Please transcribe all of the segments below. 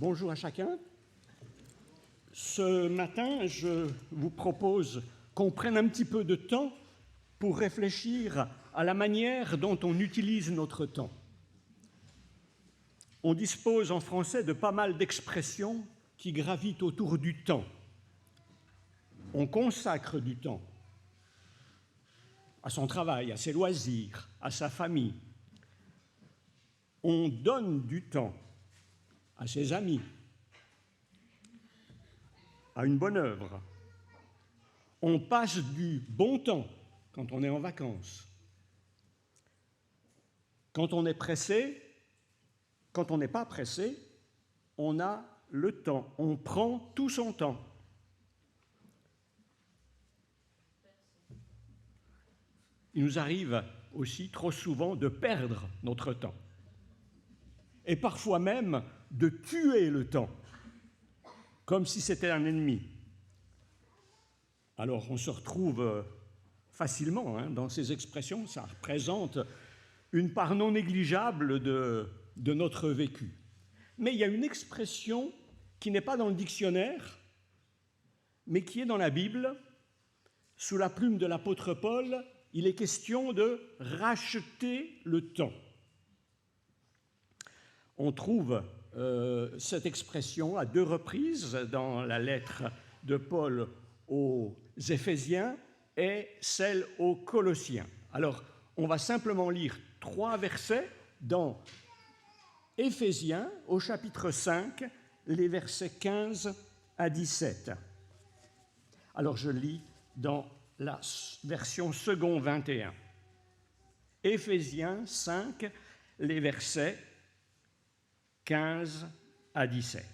Bonjour à chacun. Ce matin, je vous propose qu'on prenne un petit peu de temps pour réfléchir à la manière dont on utilise notre temps. On dispose en français de pas mal d'expressions qui gravitent autour du temps. On consacre du temps à son travail, à ses loisirs, à sa famille. On donne du temps à ses amis, à une bonne œuvre. On passe du bon temps quand on est en vacances. Quand on est pressé, quand on n'est pas pressé, on a le temps, on prend tout son temps. Il nous arrive aussi trop souvent de perdre notre temps et parfois même de tuer le temps, comme si c'était un ennemi. Alors on se retrouve facilement dans ces expressions, ça représente une part non négligeable de notre vécu. Mais il y a une expression qui n'est pas dans le dictionnaire, mais qui est dans la Bible. Sous la plume de l'apôtre Paul, il est question de racheter le temps. On trouve cette expression à 2 reprises dans la lettre de Paul aux Éphésiens et celle aux Colossiens. Alors, on va simplement lire 3 versets dans Éphésiens, au chapitre 5, les versets 15 à 17. Alors, je lis dans la version second 21. Éphésiens 5, les versets 15 à 17.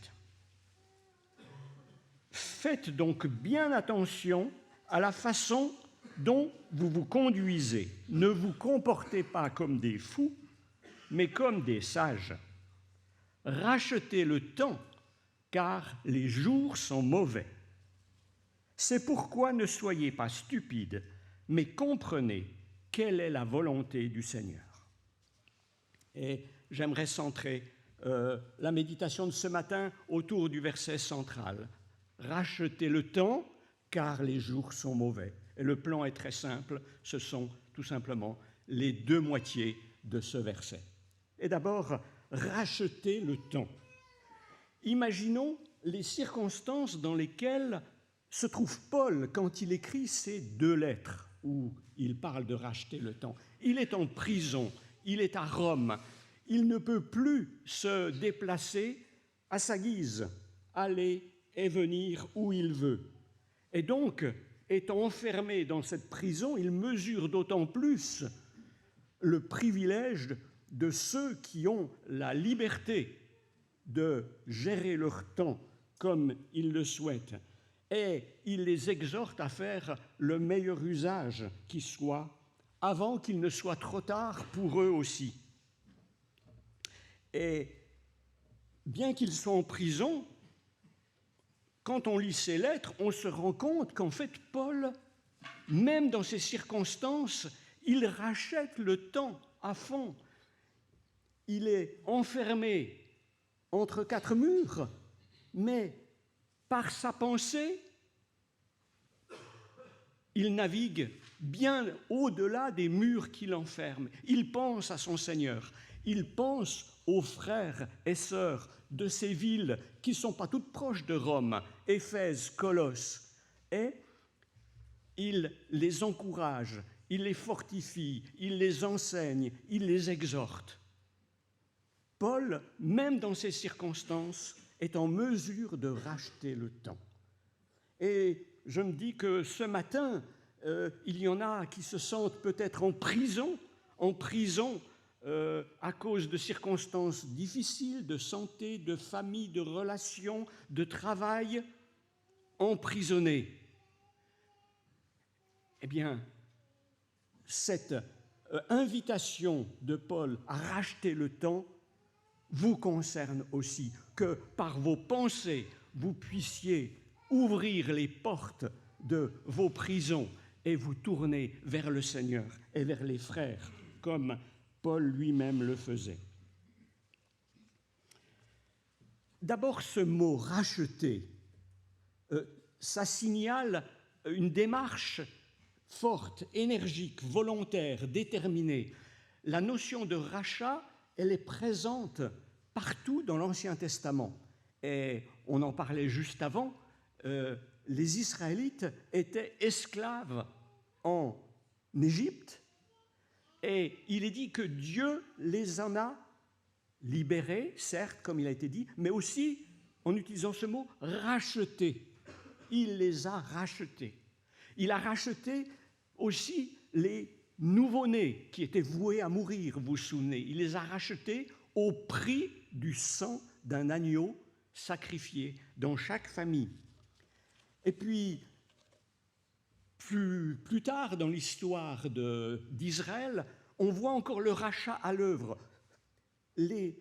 Faites donc bien attention à la façon dont vous vous conduisez. Ne vous comportez pas comme des fous, mais comme des sages. Rachetez le temps, car les jours sont mauvais. C'est pourquoi ne soyez pas stupides, mais comprenez quelle est la volonté du Seigneur. Et j'aimerais centrer la méditation de ce matin autour du verset central. Rachetez le temps, car les jours sont mauvais. Et le plan est très simple, ce sont tout simplement les 2 moitiés de ce verset. Et d'abord, racheter le temps. Imaginons les circonstances dans lesquelles se trouve Paul quand il écrit ces 2 lettres où il parle de racheter le temps. Il est en prison, il est à Rome, il ne peut plus se déplacer à sa guise, aller et venir où il veut. Et donc, étant enfermé dans cette prison, il mesure d'autant plus le privilège de ceux qui ont la liberté de gérer leur temps comme ils le souhaitent. Et il les exhorte à faire le meilleur usage qui soit, avant qu'il ne soit trop tard pour eux aussi. Et bien qu'ils soient en prison, quand on lit ces lettres, on se rend compte qu'en fait, Paul, même dans ces circonstances, il rachète le temps à fond. Il est enfermé entre 4 murs, mais par sa pensée, il navigue bien au-delà des murs qui l'enferment. Il pense à son Seigneur, il pense aux frères et sœurs de ces villes qui ne sont pas toutes proches de Rome, Éphèse, Colosse, et il les encourage, il les fortifie, il les enseigne, il les exhorte. Paul, même dans ces circonstances, est en mesure de racheter le temps. Et je me dis que ce matin, il y en a qui se sentent peut-être en prison à cause de circonstances difficiles, de santé, de famille, de relations, de travail, emprisonnés. Eh bien, cette invitation de Paul à racheter le temps vous concerne aussi, que par vos pensées, vous puissiez ouvrir les portes de vos prisons et vous tourner vers le Seigneur et vers les frères, comme Paul lui-même le faisait. D'abord, ce mot « racheter », ça signale une démarche forte, énergique, volontaire, déterminée. La notion de rachat, elle est présente partout dans l'Ancien Testament. Et on en parlait juste avant, les Israélites étaient esclaves en Égypte, et il est dit que Dieu les en a libérés, certes, comme il a été dit, mais aussi, en utilisant ce mot, rachetés. Il les a rachetés. Il a racheté aussi les nouveau-nés qui étaient voués à mourir, vous vous souvenez. Il les a rachetés au prix du sang d'un agneau sacrifié dans chaque famille. Et puis, plus tard dans l'histoire d'Israël, on voit encore le rachat à l'œuvre. Les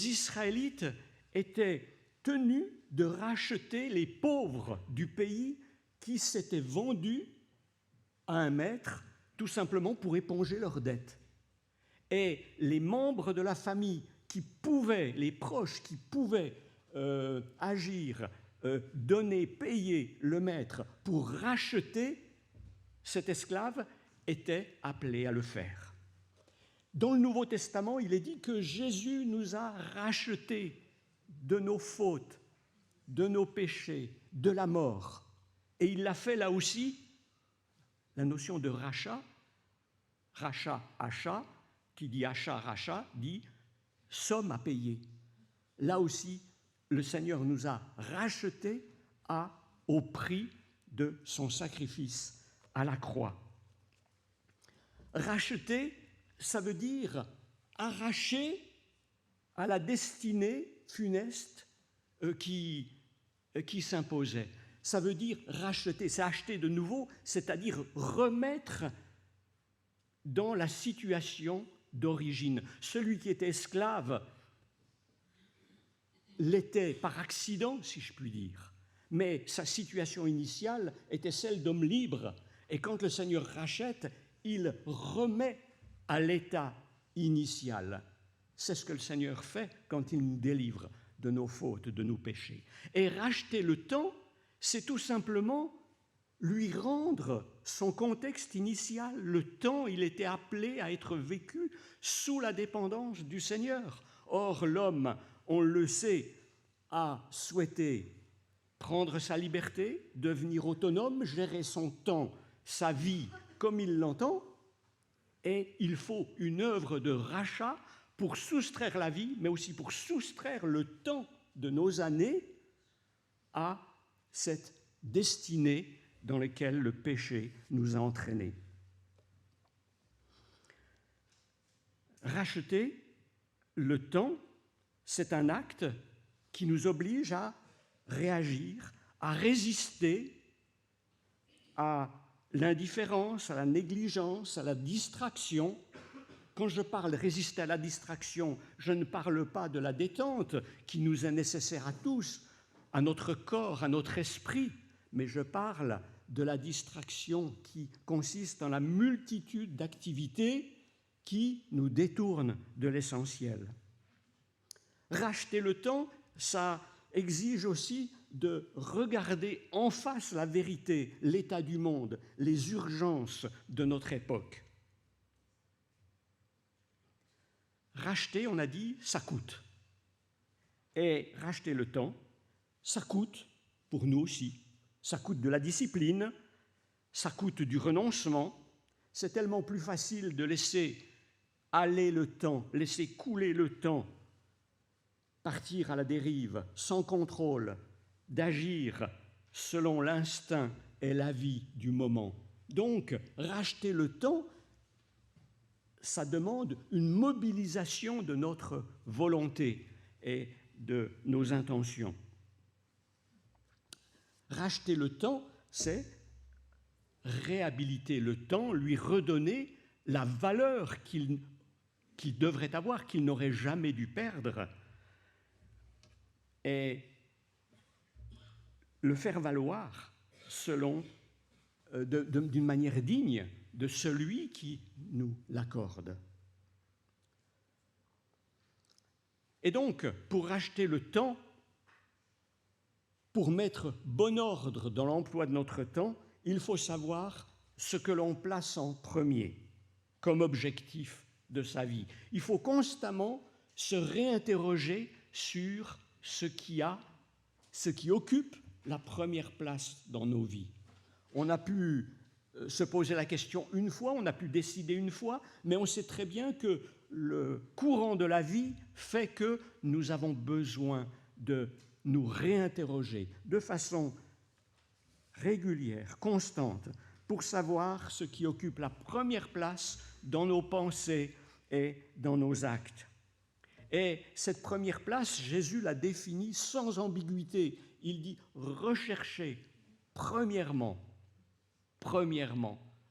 Israélites étaient tenus de racheter les pauvres du pays qui s'étaient vendus à un maître tout simplement pour éponger leurs dettes. Et les membres de la famille qui pouvaient, les proches qui pouvaient agir, donner, payer le maître pour racheter cet esclave étaient appelés à le faire. Dans le Nouveau Testament, il est dit que Jésus nous a rachetés de nos fautes, de nos péchés, de la mort. Et il l'a fait là aussi, la notion de rachat, achat, qui dit achat, rachat, dit somme à payer. Là aussi, le Seigneur nous a rachetés au prix de son sacrifice à la croix. Racheter, ça veut dire arracher à la destinée funeste qui s'imposait. Ça veut dire racheter, c'est acheter de nouveau, c'est-à-dire remettre dans la situation d'origine. Celui qui était esclave l'était par accident, si je puis dire, mais sa situation initiale était celle d'homme libre. Et quand le Seigneur rachète, il remet à l'état initial. C'est ce que le Seigneur fait quand il nous délivre de nos fautes, de nos péchés. Et racheter le temps, c'est tout simplement lui rendre son contexte initial. Le temps, il était appelé à être vécu sous la dépendance du Seigneur. Or, l'homme, on le sait, a souhaité prendre sa liberté, devenir autonome, gérer son temps, sa vie comme il l'entend, et il faut une œuvre de rachat pour soustraire la vie, mais aussi pour soustraire le temps de nos années à cette destinée dans laquelle le péché nous a entraînés. Racheter le temps, c'est un acte qui nous oblige à réagir, à résister à l'indifférence, à la négligence, à la distraction. Quand je parle résister à la distraction, je ne parle pas de la détente qui nous est nécessaire à tous, à notre corps, à notre esprit, mais je parle de la distraction qui consiste en la multitude d'activités qui nous détournent de l'essentiel. Racheter le temps, ça exige aussi de regarder en face la vérité, l'état du monde, les urgences de notre époque. Racheter, on a dit, ça coûte. Et racheter le temps, ça coûte pour nous aussi. Ça coûte de la discipline, ça coûte du renoncement. C'est tellement plus facile de laisser aller le temps, laisser couler le temps, partir à la dérive, sans contrôle, d'agir selon l'instinct et la vie du moment. Donc, racheter le temps, ça demande une mobilisation de notre volonté et de nos intentions. Racheter le temps, c'est réhabiliter le temps, lui redonner la valeur qu'il devrait avoir, qu'il n'aurait jamais dû perdre, et le faire valoir d'une manière digne de celui qui nous l'accorde. Et donc, pour racheter le temps, pour mettre bon ordre dans l'emploi de notre temps, il faut savoir ce que l'on place en premier comme objectif de sa vie. Il faut constamment se réinterroger sur ce qui occupe la première place dans nos vies. On a pu se poser la question une fois, on a pu décider une fois, mais on sait très bien que le courant de la vie fait que nous avons besoin de nous réinterroger de façon régulière, constante, pour savoir ce qui occupe la première place dans nos pensées et dans nos actes. Et cette première place, Jésus la définit sans ambiguïté. Il dit « recherchez premièrement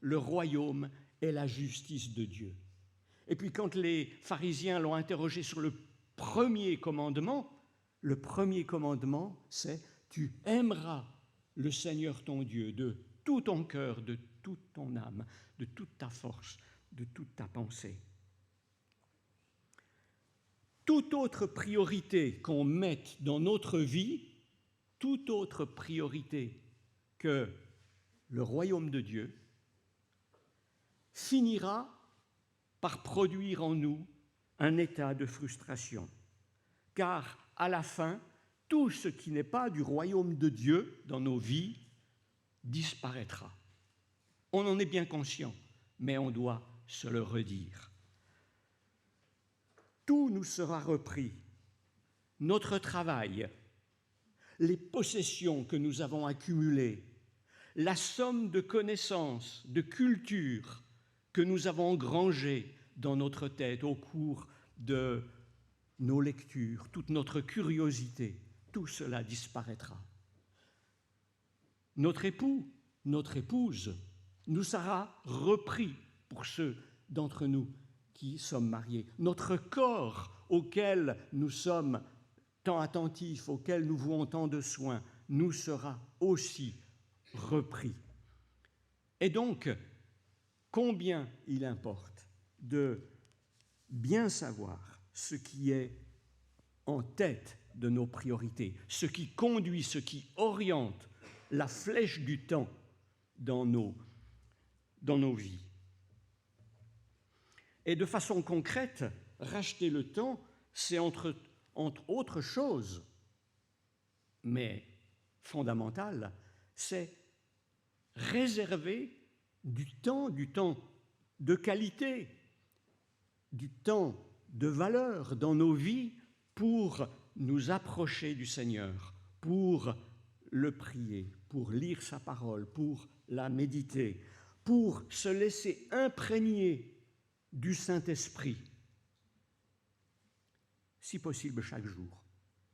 le royaume et la justice de Dieu ». Et puis quand les pharisiens l'ont interrogé sur le premier commandement, c'est « tu aimeras le Seigneur ton Dieu de tout ton cœur, de toute ton âme, de toute ta force, de toute ta pensée ». Toute autre priorité qu'on mette dans notre vie, toute autre priorité que le royaume de Dieu, finira par produire en nous un état de frustration. Car à la fin, tout ce qui n'est pas du royaume de Dieu dans nos vies disparaîtra. On en est bien conscient, mais on doit se le redire. Tout nous sera repris, notre travail, les possessions que nous avons accumulées, la somme de connaissances, de culture que nous avons engrangées dans notre tête au cours de nos lectures, toute notre curiosité, tout cela disparaîtra. Notre époux, notre épouse nous sera repris pour ceux d'entre nous qui sommes mariés. Notre corps auquel nous sommes tant attentifs, auquel nous vouons tant de soins, nous sera aussi repris. Et donc, combien il importe de bien savoir ce qui est en tête de nos priorités, ce qui conduit, ce qui oriente la flèche du temps dans nos vies. Et de façon concrète, racheter le temps, c'est entre autres choses, mais fondamental, c'est réserver du temps de qualité, du temps de valeur dans nos vies pour nous approcher du Seigneur, pour le prier, pour lire sa parole, pour la méditer, pour se laisser imprégner du Saint-Esprit, si possible chaque jour.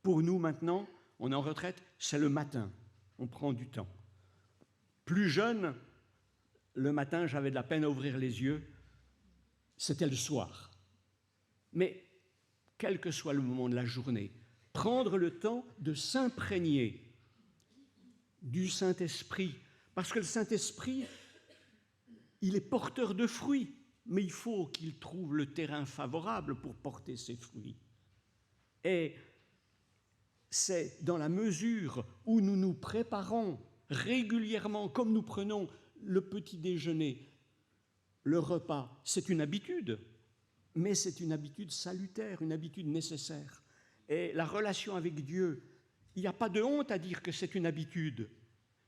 Pour nous maintenant, on est en retraite, c'est le matin, on prend du temps. Plus jeune, le matin, j'avais de la peine à ouvrir les yeux, c'était le soir. Mais quel que soit le moment de la journée, prendre le temps de s'imprégner du Saint-Esprit, parce que le Saint-Esprit, il est porteur de fruits, mais il faut qu'il trouve le terrain favorable pour porter ses fruits. Et c'est dans la mesure où nous nous préparons régulièrement, comme nous prenons le petit déjeuner, le repas, c'est une habitude, mais c'est une habitude salutaire, une habitude nécessaire. Et la relation avec Dieu, il n'y a pas de honte à dire que c'est une habitude,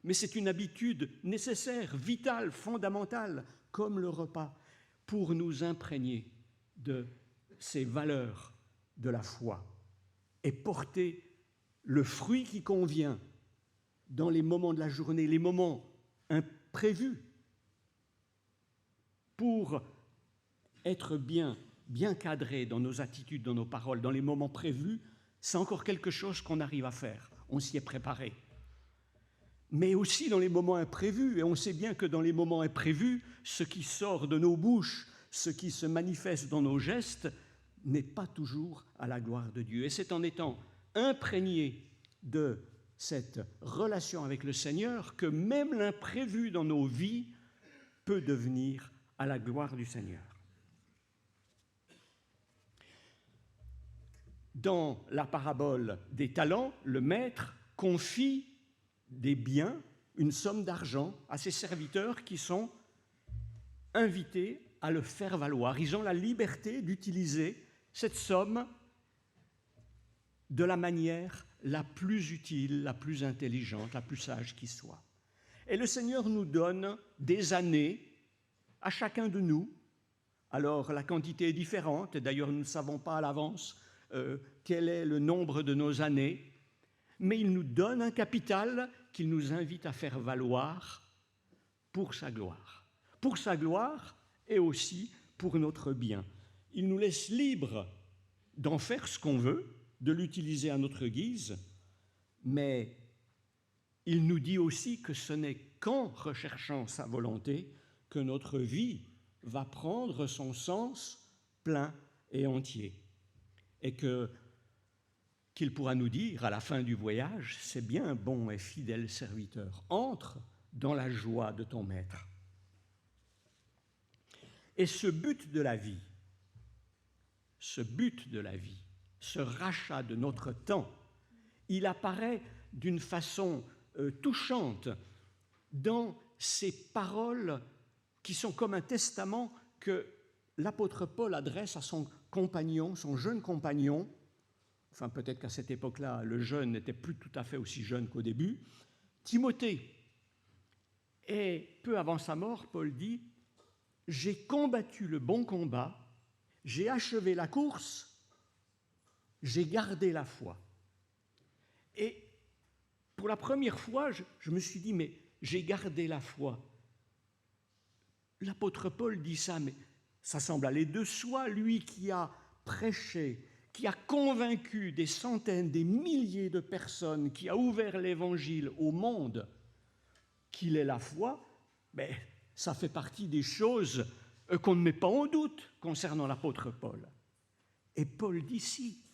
mais c'est une habitude nécessaire, vitale, fondamentale, comme le repas, pour nous imprégner de ces valeurs de la foi et porter le fruit qui convient dans les moments de la journée, les moments imprévus, pour être bien cadré dans nos attitudes, dans nos paroles, dans les moments prévus. C'est encore quelque chose qu'on arrive à faire, on s'y est préparé. Mais aussi dans les moments imprévus, et on sait bien que dans les moments imprévus, ce qui sort de nos bouches, ce qui se manifeste dans nos gestes, n'est pas toujours à la gloire de Dieu. Et c'est en étant imprégné de cette relation avec le Seigneur que même l'imprévu dans nos vies peut devenir à la gloire du Seigneur. Dans la parabole des talents, le maître confie des biens, une somme d'argent à ses serviteurs qui sont invités à le faire valoir. Ils ont la liberté d'utiliser cette somme de la manière la plus utile, la plus intelligente, la plus sage qui soit. Et le Seigneur nous donne des années à chacun de nous. Alors la quantité est différente, d'ailleurs nous ne savons pas à l'avance quel est le nombre de nos années, mais il nous donne un capital qu'il nous invite à faire valoir pour sa gloire. Pour sa gloire et aussi pour notre bien. Il nous laisse libres d'en faire ce qu'on veut, de l'utiliser à notre guise, mais il nous dit aussi que ce n'est qu'en recherchant sa volonté que notre vie va prendre son sens plein et entier. Et qu'il pourra nous dire à la fin du voyage, c'est bien, bon et fidèle serviteur, entre dans la joie de ton maître. Et ce but de la vie, ce rachat de notre temps, il apparaît d'une façon touchante dans ces paroles qui sont comme un testament que l'apôtre Paul adresse à son compagnon, son jeune compagnon. Enfin, peut-être qu'à cette époque-là, le jeune n'était plus tout à fait aussi jeune qu'au début, Timothée. Et peu avant sa mort, Paul dit « J'ai combattu le bon combat, j'ai achevé la course, j'ai gardé la foi. » Et pour la première fois, je me suis dit « Mais j'ai gardé la foi. » L'apôtre Paul dit ça, mais ça semble aller de soi, lui qui a prêché, qui a convaincu des centaines, des milliers de personnes, qui a ouvert l'Évangile au monde, qu'il ait la foi, mais ça fait partie des choses qu'on ne met pas en doute concernant l'apôtre Paul. Et Paul dit si,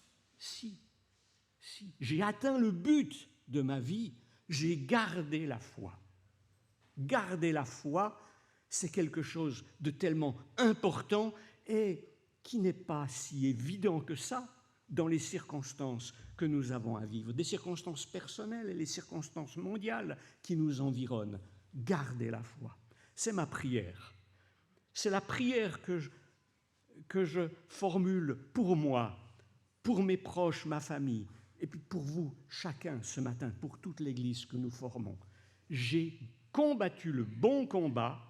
j'ai atteint le but de ma vie, j'ai gardé la foi. Garder la foi, c'est quelque chose de tellement important et qui n'est pas si évident que ça dans les circonstances que nous avons à vivre, des circonstances personnelles et les circonstances mondiales qui nous environnent. Garder la foi, c'est ma prière. C'est la prière que je formule pour moi, pour mes proches, ma famille, et puis pour vous, chacun ce matin, pour toute l'Église que nous formons. J'ai combattu le bon combat,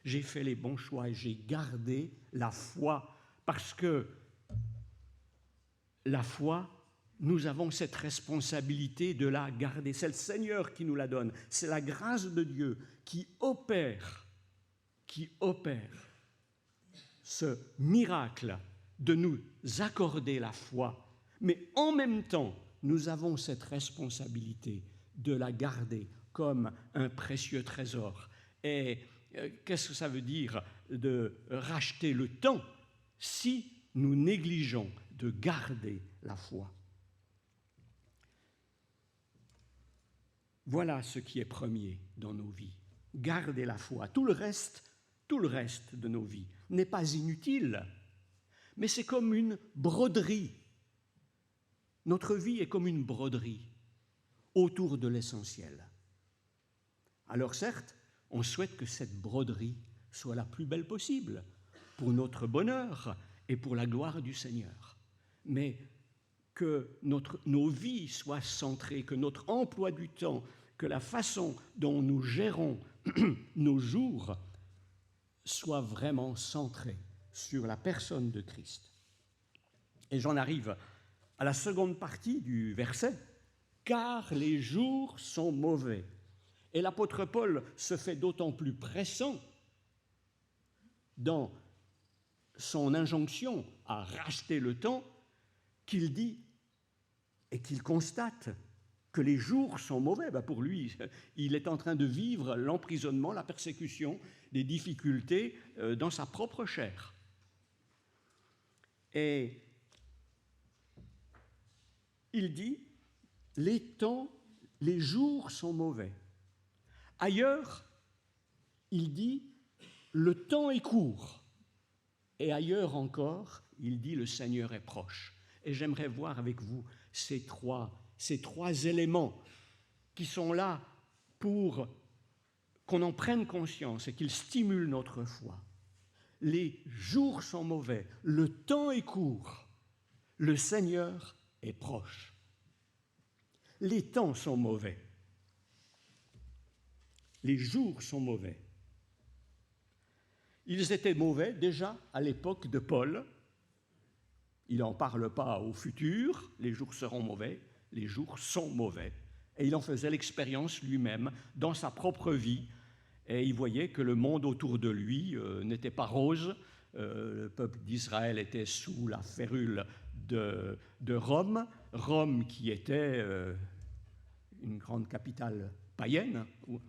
j'ai fait les bons choix et j'ai gardé la foi, parce que la foi, nous avons cette responsabilité de la garder. C'est le Seigneur qui nous la donne. C'est la grâce de Dieu qui opère ce miracle de nous accorder la foi. Mais en même temps, nous avons cette responsabilité de la garder comme un précieux trésor. Et qu'est-ce que ça veut dire de racheter le temps si nous négligeons de garder la foi? Voilà ce qui est premier dans nos vies. Garder la foi. Tout le reste de nos vies n'est pas inutile, mais c'est comme une broderie. Notre vie est comme une broderie autour de l'essentiel. Alors certes, on souhaite que cette broderie soit la plus belle possible pour notre bonheur et pour la gloire du Seigneur. Mais que nos vies soient centrées, que notre emploi du temps, que la façon dont nous gérons nos jours soit vraiment centrée sur la personne de Christ. Et j'en arrive à la seconde partie du verset, « Car les jours sont mauvais ». Et l'apôtre Paul se fait d'autant plus pressant dans son injonction à racheter le temps qu'il dit et qu'il constate que les jours sont mauvais. Pour lui, il est en train de vivre l'emprisonnement, la persécution, des difficultés dans sa propre chair. Et il dit, les jours sont mauvais. Ailleurs, il dit, le temps est court. Et ailleurs encore, il dit, le Seigneur est proche. Et j'aimerais voir avec vous ces trois éléments qui sont là pour qu'on en prenne conscience et qu'ils stimulent notre foi. Les jours sont mauvais, le temps est court, le Seigneur est proche. Les temps sont mauvais, les jours sont mauvais. Ils étaient mauvais déjà à l'époque de Paul. Il n'en parle pas au futur, les jours seront mauvais, les jours sont mauvais. Et il en faisait l'expérience lui-même dans sa propre vie. Et il voyait que le monde autour de lui n'était pas rose. Le peuple d'Israël était sous la férule de Rome. Rome qui était une grande capitale païenne, où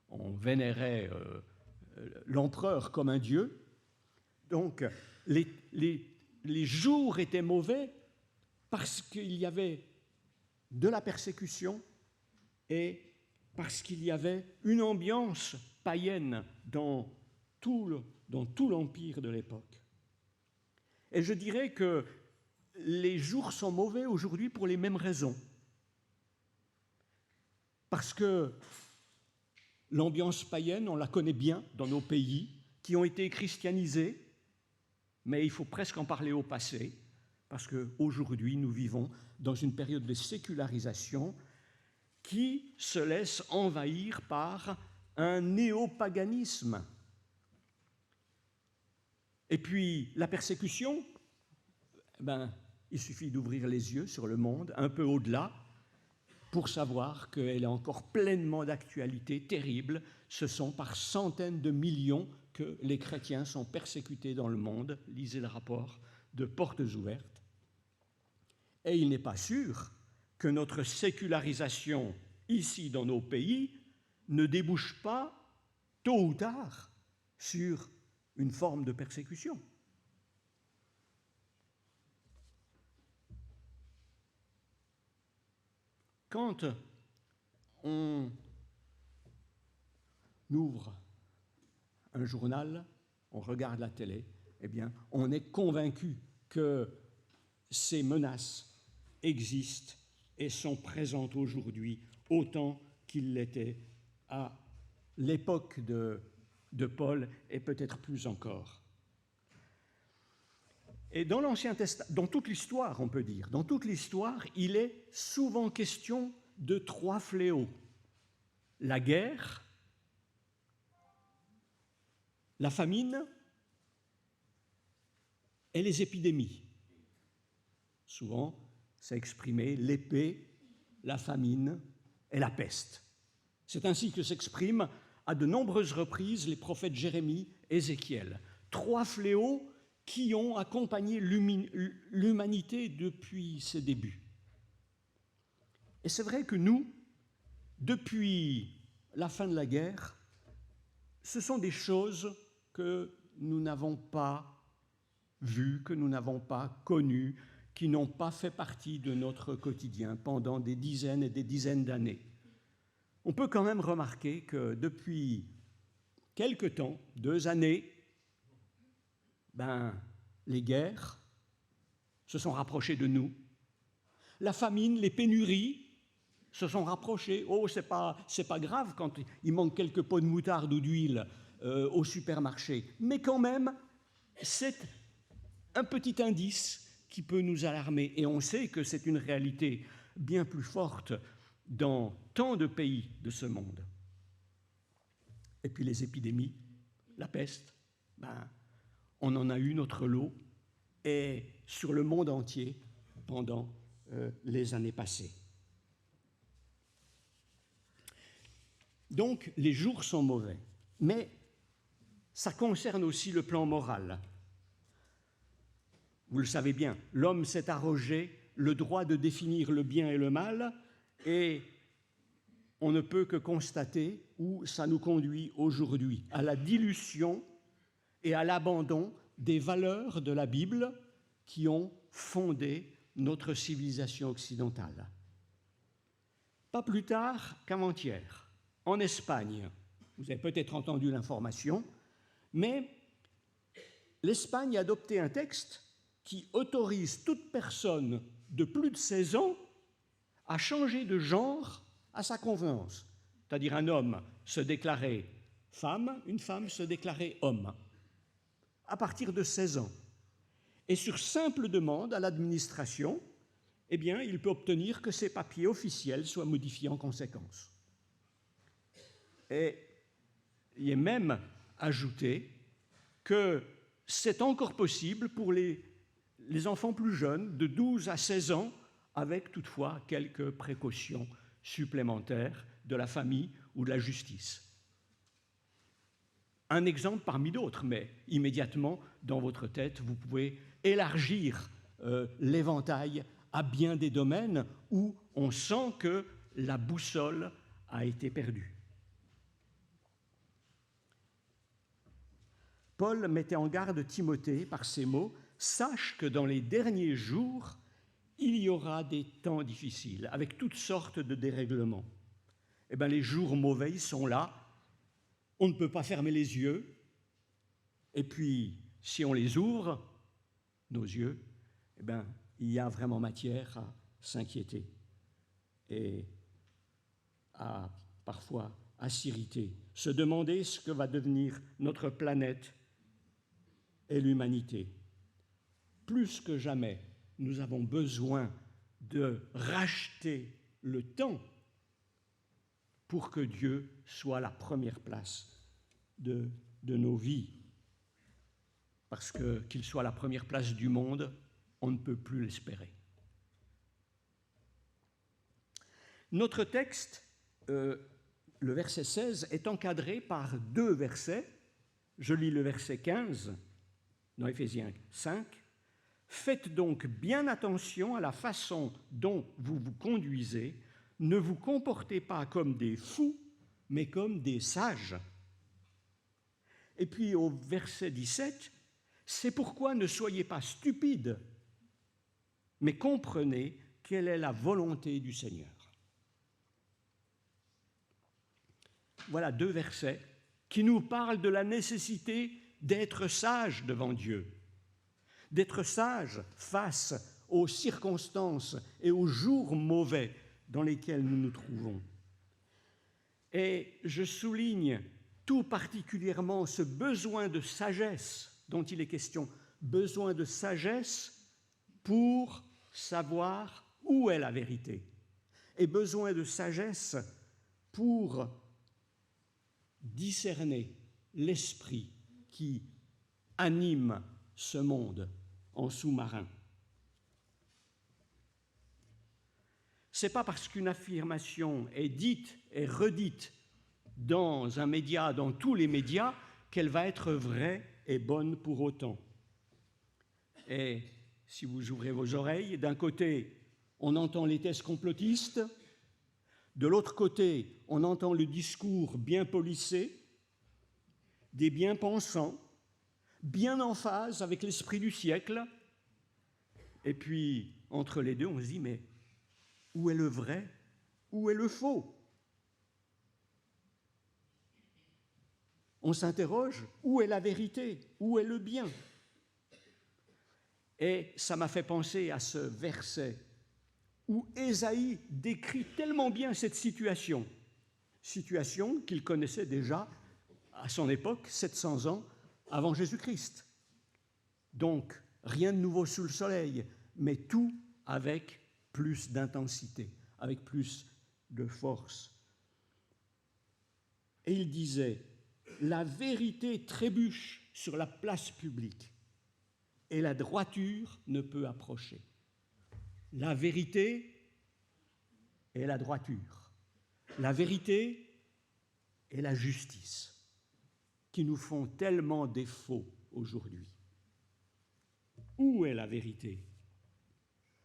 on vénérait l'empereur comme un dieu. Donc les jours étaient mauvais parce qu'il y avait de la persécution et parce qu'il y avait une ambiance païenne dans tout l'empire de l'époque. Et je dirais que les jours sont mauvais aujourd'hui pour les mêmes raisons. Parce que l'ambiance païenne, on la connaît bien dans nos pays, qui ont été christianisés, mais il faut presque en parler au passé, parce qu'aujourd'hui, nous vivons dans une période de sécularisation qui se laisse envahir par un néopaganisme. Et puis, la persécution, il suffit d'ouvrir les yeux sur le monde, un peu au-delà, pour savoir qu'elle est encore pleinement d'actualité terrible. Ce sont par centaines de millions que les chrétiens sont persécutés dans le monde. Lisez le rapport de Portes Ouvertes. Et il n'est pas sûr que notre sécularisation ici dans nos pays ne débouche pas, tôt ou tard, sur une forme de persécution. Quand on ouvre un journal, on regarde la télé, eh bien, on est convaincu que ces menaces existent et sont présentes aujourd'hui autant qu'ils l'étaient à l'époque de Paul et peut-être plus encore. Et dans l'Ancien Testament, dans toute l'histoire, on peut dire, dans toute l'histoire, il est souvent question de 3 fléaux. La guerre, la famine et les épidémies. Souvent, c'est exprimé l'épée, la famine et la peste. C'est ainsi que s'expriment à de nombreuses reprises les prophètes Jérémie et Ézéchiel. 3 fléaux qui ont accompagné l'humanité depuis ses débuts. Et c'est vrai que nous, depuis la fin de la guerre, ce sont des choses que nous n'avons pas vues, que nous n'avons pas connues, qui n'ont pas fait partie de notre quotidien pendant des dizaines et des dizaines d'années. On peut quand même remarquer que depuis quelque temps, 2 années, les guerres se sont rapprochées de nous. La famine, les pénuries se sont rapprochées. Oh, c'est pas grave quand il manque quelques pots de moutarde ou d'huile au supermarché. Mais quand même, c'est un petit indice qui peut nous alarmer. Et on sait que c'est une réalité bien plus forte dans tant de pays de ce monde. Et puis les épidémies, la peste, on en a eu notre lot, et sur le monde entier pendant les années passées. Donc, les jours sont mauvais, mais ça concerne aussi le plan moral. Vous le savez bien, l'homme s'est arrogé le droit de définir le bien et le mal, et on ne peut que constater où ça nous conduit aujourd'hui, à la dilution et à l'abandon des valeurs de la Bible qui ont fondé notre civilisation occidentale. Pas plus tard qu'avant-hier, en Espagne, vous avez peut-être entendu l'information, mais l'Espagne a adopté un texte qui autorise toute personne de plus de 16 ans à changer de genre à sa convenance. C'est-à-dire un homme se déclarait femme, une femme se déclarait homme, à partir de 16 ans. Et sur simple demande à l'administration, eh bien, il peut obtenir que ses papiers officiels soient modifiés en conséquence. Et il est même ajouté que c'est encore possible pour les enfants plus jeunes, de 12 à 16 ans, avec toutefois quelques précautions supplémentaires de la famille ou de la justice. Un exemple parmi d'autres, mais immédiatement, dans votre tête, vous pouvez élargir l'éventail à bien des domaines où on sent que la boussole a été perdue. Paul mettait en garde Timothée par ces mots « Sache que dans les derniers jours, il y aura des temps difficiles, avec toutes sortes de dérèglements. » Eh bien, les jours mauvais sont là, on ne peut pas fermer les yeux, et puis, si on les ouvre, nos yeux, eh bien, il y a vraiment matière à s'inquiéter et parfois à s'irriter, se demander ce que va devenir notre planète et l'humanité. Plus que jamais, nous avons besoin de racheter le temps pour que Dieu soit la première place de nos vies. Parce qu'il soit la première place du monde, on ne peut plus l'espérer. Notre texte, le verset 16, est encadré par 2 versets. Je lis le verset 15 dans Éphésiens 5. « Faites donc bien attention à la façon dont vous vous conduisez. Ne vous comportez pas comme des fous, mais comme des sages. » Et puis au verset 17, « C'est pourquoi ne soyez pas stupides, mais comprenez quelle est la volonté du Seigneur. » Voilà 2 versets qui nous parlent de la nécessité d'être sage devant Dieu, d'être sage face aux circonstances et aux jours mauvais dans lesquels nous nous trouvons. Et je souligne tout particulièrement ce besoin de sagesse dont il est question, besoin de sagesse pour savoir où est la vérité, et besoin de sagesse pour discerner l'esprit qui anime ce monde en sous-marin. Ce n'est pas parce qu'une affirmation est dite et redite dans un média, dans tous les médias, qu'elle va être vraie et bonne pour autant. Et si vous ouvrez vos oreilles, d'un côté, on entend les thèses complotistes, de l'autre côté, on entend le discours bien policé des bien-pensants, bien en phase avec l'esprit du siècle. Et puis, entre les deux, on se dit, mais où est le vrai? Où est le faux? On s'interroge, où est la vérité? Où est le bien? Et ça m'a fait penser à ce verset où Ésaïe décrit tellement bien cette situation qu'il connaissait déjà à son époque, 700 ans avant Jésus-Christ. Donc, rien de nouveau sous le soleil, mais tout avec plus d'intensité, avec plus de force. Et il disait, la vérité trébuche sur la place publique et la droiture ne peut approcher. La vérité et la droiture. La vérité et la justice qui nous font tellement défaut aujourd'hui. Où est la vérité?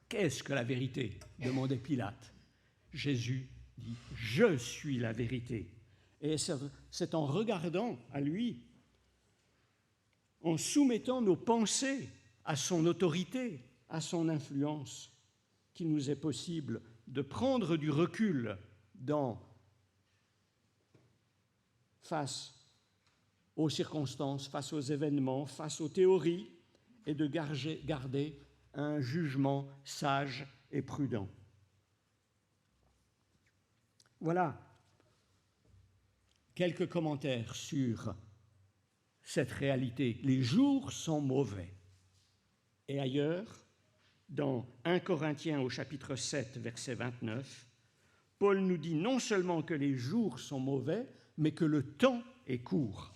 Qu'est-ce que la vérité? Demandait Pilate. Jésus dit « Je suis la vérité ». Et c'est en regardant à lui, en soumettant nos pensées à son autorité, à son influence, qu'il nous est possible de prendre du recul face aux circonstances, face aux événements, face aux théories, et de garder un jugement sage et prudent. Voilà quelques commentaires sur cette réalité. Les jours sont mauvais. Et ailleurs, dans 1 Corinthiens au chapitre 7, verset 29, Paul nous dit non seulement que les jours sont mauvais, mais que le temps est court.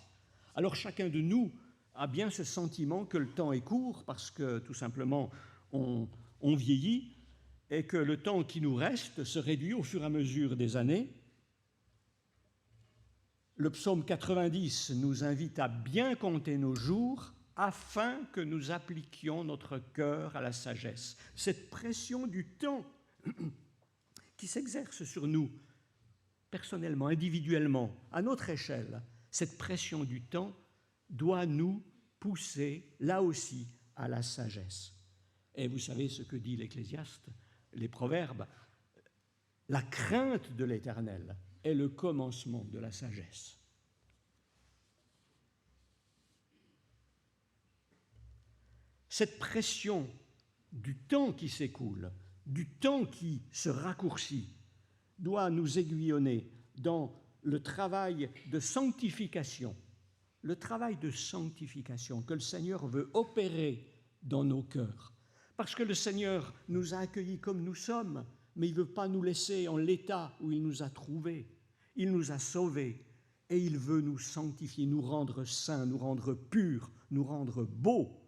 Alors chacun de nous a bien ce sentiment que le temps est court parce que tout simplement on vieillit et que le temps qui nous reste se réduit au fur et à mesure des années. Le psaume 90 nous invite à bien compter nos jours afin que nous appliquions notre cœur à la sagesse. Cette pression du temps qui s'exerce sur nous, personnellement, individuellement, à notre échelle, cette pression du temps doit nous pousser, là aussi, à la sagesse. Et vous savez ce que dit l'Ecclésiaste, les Proverbes, la crainte de l'Éternel est le commencement de la sagesse. Cette pression du temps qui s'écoule, du temps qui se raccourcit, doit nous aiguillonner dans le travail de sanctification, que le Seigneur veut opérer dans nos cœurs. Parce que le Seigneur nous a accueillis comme nous sommes, mais il ne veut pas nous laisser en l'état où il nous a trouvés. Il nous a sauvés et il veut nous sanctifier, nous rendre saints, nous rendre purs, nous rendre beaux,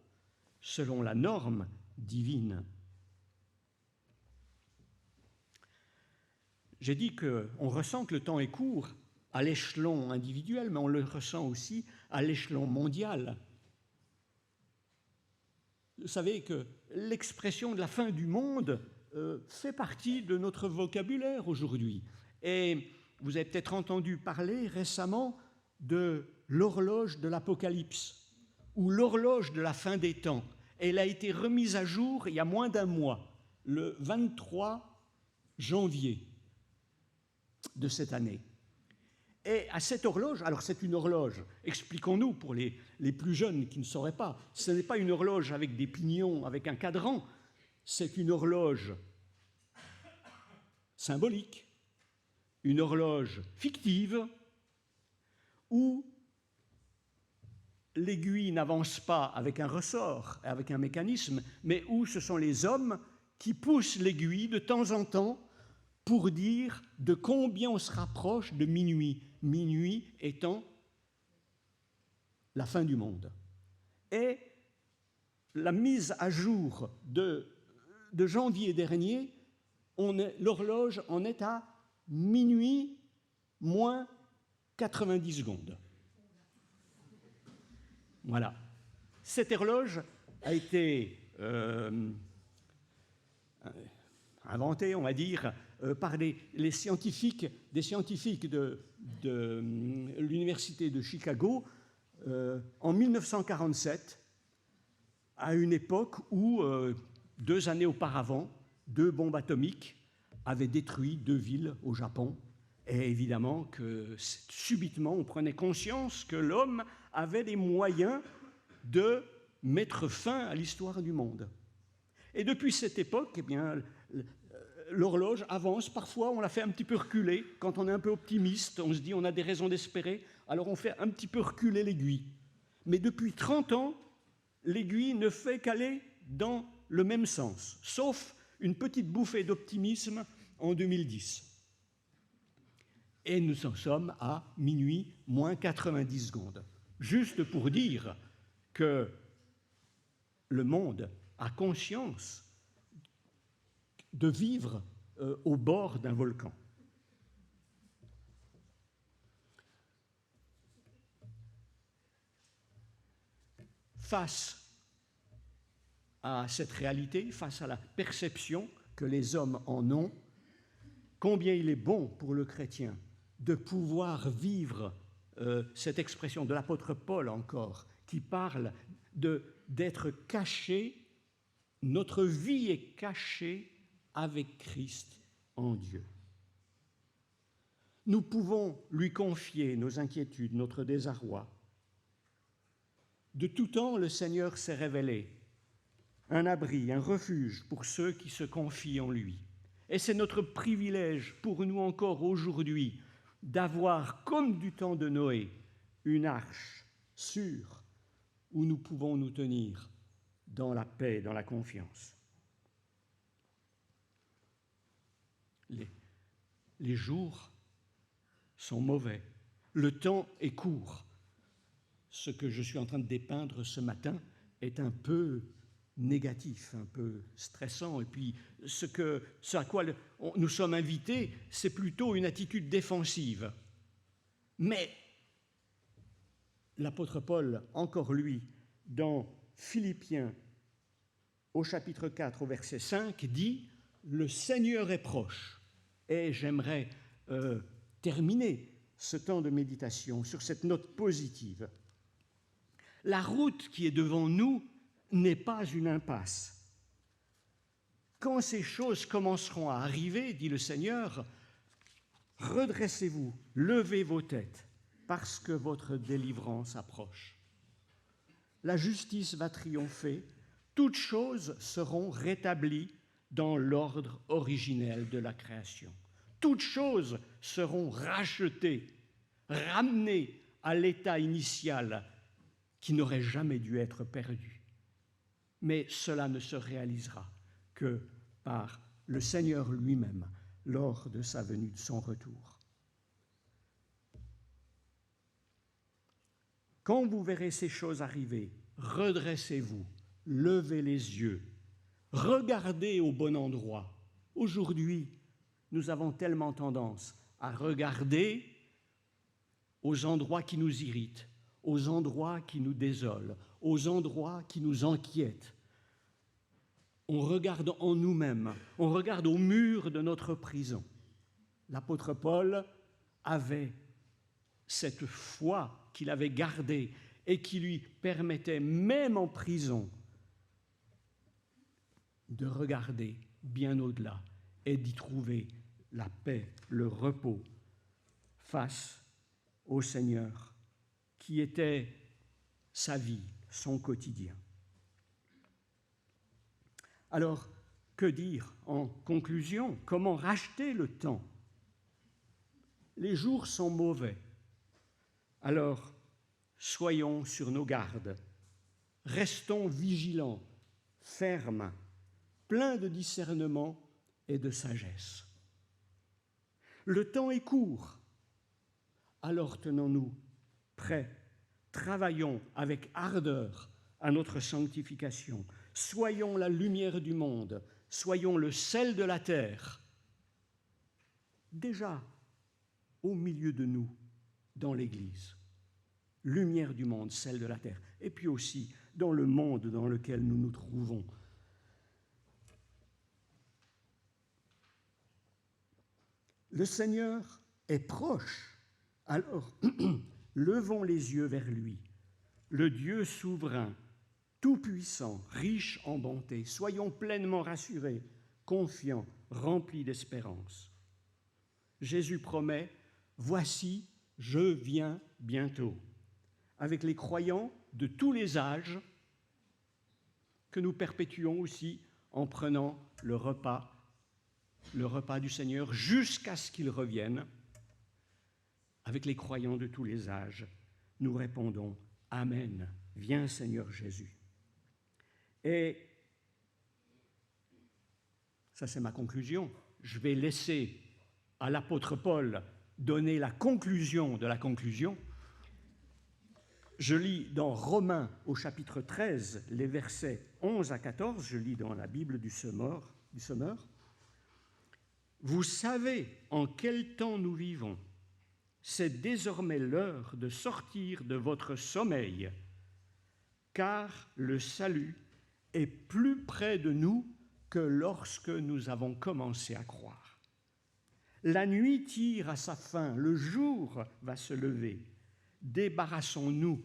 selon la norme divine. J'ai dit qu'on ressent que le temps est court à l'échelon individuel, mais on le ressent aussi à l'échelon mondial. Vous savez que l'expression de la fin du monde fait partie de notre vocabulaire aujourd'hui. Et vous avez peut-être entendu parler récemment de l'horloge de l'Apocalypse, ou l'horloge de la fin des temps. Elle a été remise à jour il y a moins d'un mois, le 23 janvier de cette année. Et à cette horloge, alors c'est une horloge, expliquons-nous pour les plus jeunes qui ne sauraient pas, ce n'est pas une horloge avec des pignons, avec un cadran, c'est une horloge symbolique, une horloge fictive où l'aiguille n'avance pas avec un ressort, avec un mécanisme, mais où ce sont les hommes qui poussent l'aiguille de temps en temps pour dire de combien on se rapproche de minuit. Minuit étant la fin du monde. Et la mise à jour de janvier dernier, l'horloge en est à minuit moins 90 secondes. Voilà. Cette horloge a été inventée, on va dire, par des scientifiques de l'université de Chicago en 1947, à une époque où, 2 années auparavant, 2 bombes atomiques avaient détruit 2 villes au Japon. Et évidemment que subitement, on prenait conscience que l'homme avait les moyens de mettre fin à l'histoire du monde. Et depuis cette époque, eh bien, l'horloge avance. Parfois, on la fait un petit peu reculer. Quand on est un peu optimiste, on se dit on a des raisons d'espérer, alors on fait un petit peu reculer l'aiguille. Mais depuis 30 ans, l'aiguille ne fait qu'aller dans le même sens, sauf une petite bouffée d'optimisme en 2010. Et nous en sommes à minuit moins 90 secondes. Juste pour dire que le monde a conscience de vivre au bord d'un volcan. Face à cette réalité, face à la perception que les hommes en ont, combien il est bon pour le chrétien de pouvoir vivre cette expression de l'apôtre Paul encore, qui parle d'être caché, notre vie est cachée avec Christ en Dieu. Nous pouvons lui confier nos inquiétudes, notre désarroi. De tout temps, le Seigneur s'est révélé un abri, un refuge pour ceux qui se confient en lui. Et c'est notre privilège pour nous encore aujourd'hui d'avoir, comme du temps de Noé, une arche sûre où nous pouvons nous tenir dans la paix, dans la confiance. Les jours sont mauvais, le temps est court. Ce que je suis en train de dépeindre ce matin est un peu négatif, un peu stressant. Et puis, ce à quoi nous sommes invités, c'est plutôt une attitude défensive. Mais l'apôtre Paul, encore lui, dans Philippiens, au chapitre 4, au verset 5, dit « Le Seigneur est proche ». Et j'aimerais terminer ce temps de méditation sur cette note positive. La route qui est devant nous n'est pas une impasse. Quand ces choses commenceront à arriver, dit le Seigneur, redressez-vous, levez vos têtes, parce que votre délivrance approche. La justice va triompher, toutes choses seront rétablies dans l'ordre originel de la création. Toutes choses seront rachetées, ramenées à l'état initial qui n'aurait jamais dû être perdu. Mais cela ne se réalisera que par le Seigneur lui-même lors de sa venue, de son retour. Quand vous verrez ces choses arriver, redressez-vous, levez les yeux, regardez au bon endroit. Aujourd'hui, nous avons tellement tendance à regarder aux endroits qui nous irritent, aux endroits qui nous désolent, aux endroits qui nous inquiètent. On regarde en nous-mêmes, on regarde au mur de notre prison. L'apôtre Paul avait cette foi qu'il avait gardée et qui lui permettait, même en prison, de regarder bien au-delà et d'y trouver la paix, le repos face au Seigneur qui était sa vie, son quotidien. Alors, que dire en conclusion? Comment racheter le temps? Les jours sont mauvais. Alors, soyons sur nos gardes, restons vigilants, fermes, pleins de discernement et de sagesse. Le temps est court, alors tenons-nous prêts, travaillons avec ardeur à notre sanctification, soyons la lumière du monde, soyons le sel de la terre, déjà au milieu de nous, dans l'Église, lumière du monde, sel de la terre, et puis aussi dans le monde dans lequel nous nous trouvons. Le Seigneur est proche, alors levons les yeux vers lui, le Dieu souverain, tout-puissant, riche en bonté. Soyons pleinement rassurés, confiants, remplis d'espérance. Jésus promet « Voici, je viens bientôt », avec les croyants de tous les âges que nous perpétuons aussi en prenant le repas du Seigneur jusqu'à ce qu'il revienne. Avec les croyants de tous les âges, nous répondons « Amen, viens Seigneur Jésus ». Et ça, c'est ma conclusion. Je vais laisser à l'apôtre Paul donner la conclusion de la conclusion. Je lis dans Romains au chapitre 13, les versets 11 à 14, je lis dans la Bible du Semeur. Vous savez en quel temps nous vivons. C'est désormais l'heure de sortir de votre sommeil, car le salut est plus près de nous que lorsque nous avons commencé à croire. La nuit tire à sa fin, le jour va se lever. Débarrassons-nous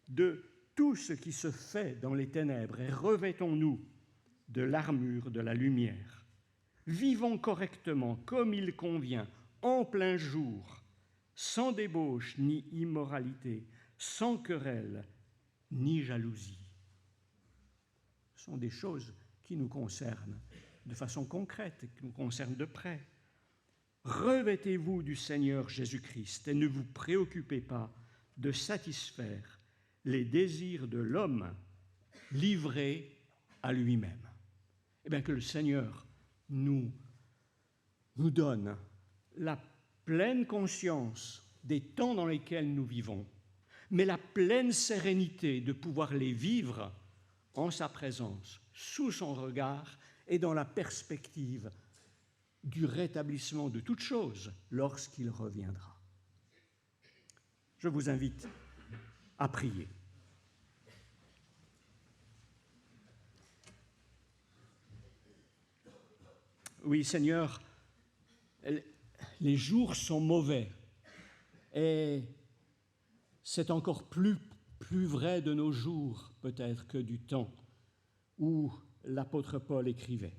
de tout ce qui se fait dans les ténèbres et revêtons-nous de l'armure de la lumière. Vivons correctement, comme il convient, en plein jour, sans débauche ni immoralité, sans querelle ni jalousie. Ce sont des choses qui nous concernent de façon concrète et qui nous concerne de près. Revêtez-vous du Seigneur Jésus-Christ et ne vous préoccupez pas de satisfaire les désirs de l'homme livré à lui-même. Eh bien, que le Seigneur nous donne la pleine conscience des temps dans lesquels nous vivons, mais la pleine sérénité de pouvoir les vivre en sa présence, sous son regard et dans la perspective du rétablissement de toutes choses lorsqu'il reviendra. Je vous invite à prier. Oui, Seigneur, les jours sont mauvais et c'est encore plus vrai de nos jours, peut-être, que du temps où l'apôtre Paul écrivait.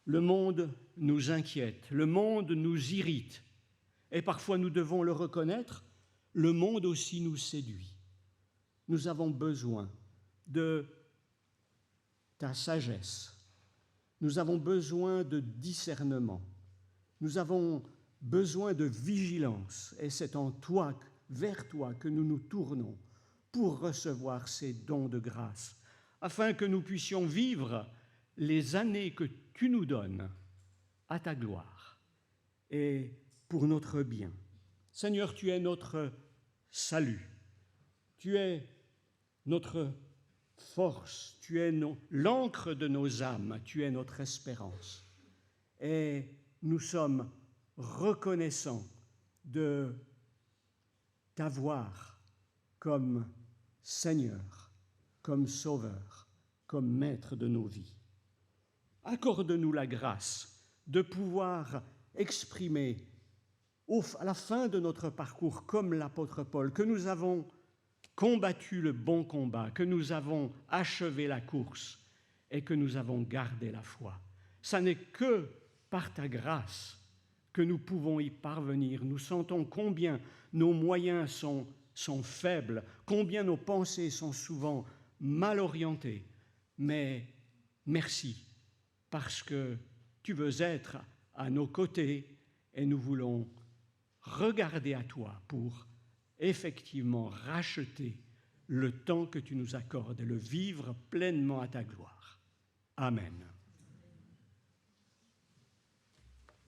Le monde nous inquiète, le monde nous irrite, et parfois nous devons le reconnaître, le monde aussi nous séduit. Nous avons besoin de ta sagesse, nous avons besoin de discernement, nous avons besoin de vigilance, et c'est en toi, vers toi, que nous nous tournons pour recevoir ces dons de grâce, afin que nous puissions vivre les années que tu nous donnes à ta gloire et pour notre bien. Seigneur, tu es notre salut, tu es notre force, tu es l'encre de nos âmes, tu es notre espérance. Et nous sommes reconnaissants de t'avoir comme Seigneur, comme Sauveur, comme Maître de nos vies. Accorde-nous la grâce de pouvoir exprimer à la fin de notre parcours, comme l'apôtre Paul, que nous avons combattu le bon combat, que nous avons achevé la course et que nous avons gardé la foi. Ça n'est que par ta grâce que nous pouvons y parvenir. Nous sentons combien nos moyens sont faibles, combien nos pensées sont souvent mal orientées. Mais merci, parce que tu veux être à nos côtés et nous voulons regarder à toi pour effectivement racheter le temps que tu nous accordes et le vivre pleinement à ta gloire. Amen.